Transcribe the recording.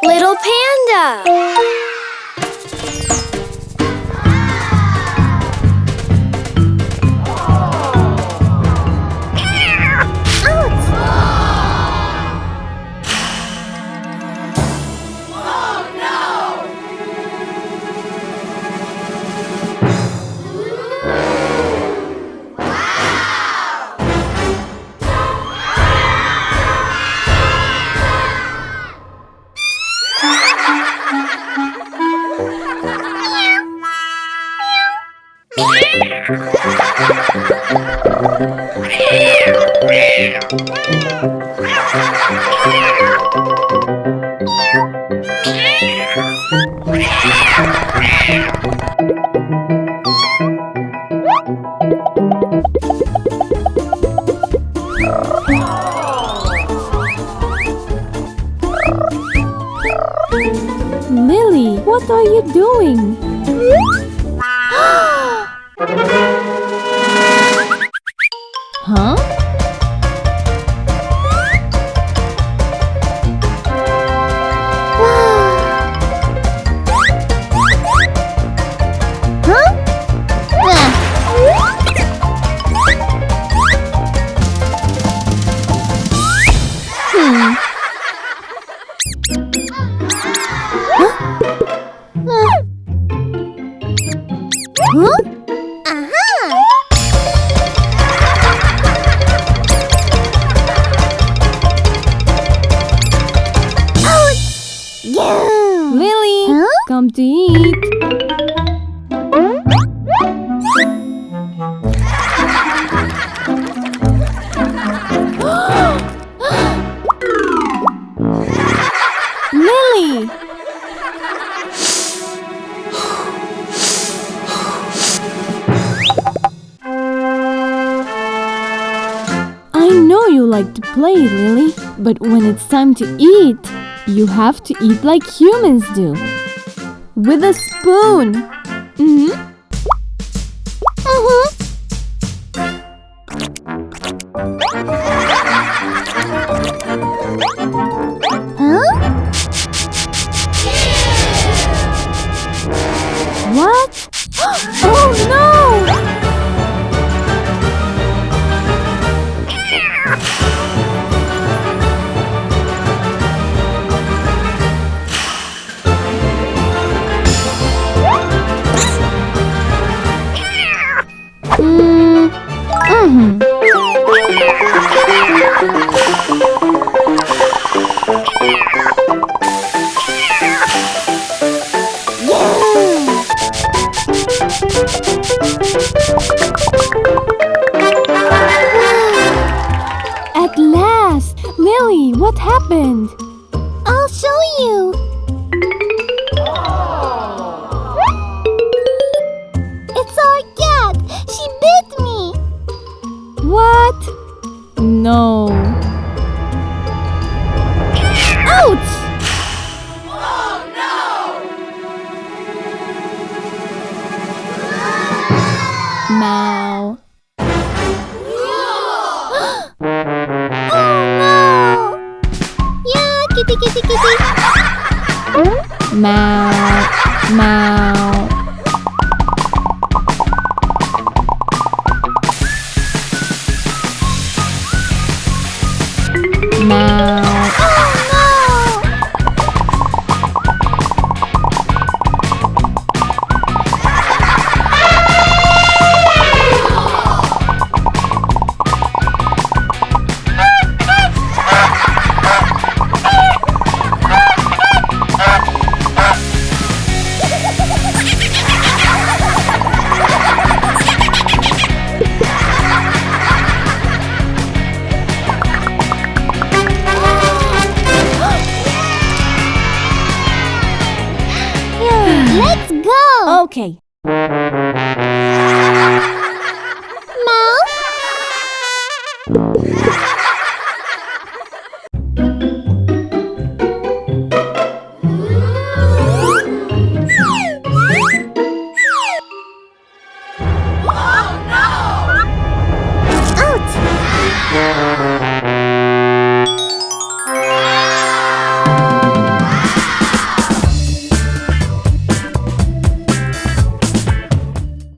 Little panda. Lily, what are you doing? Huh? Lily, come to eat. Lily! I know you like to play, Lily, but when it's time to eat, you have to eat like humans do. With a spoon. What? Oh no! At last! Lily, what happened? I'll show you. It's our cat. She bit me. What? No. Ouch! Meow. Kitty, kitty, kitty. Meow. Meow. Meow. Let's go. Okay.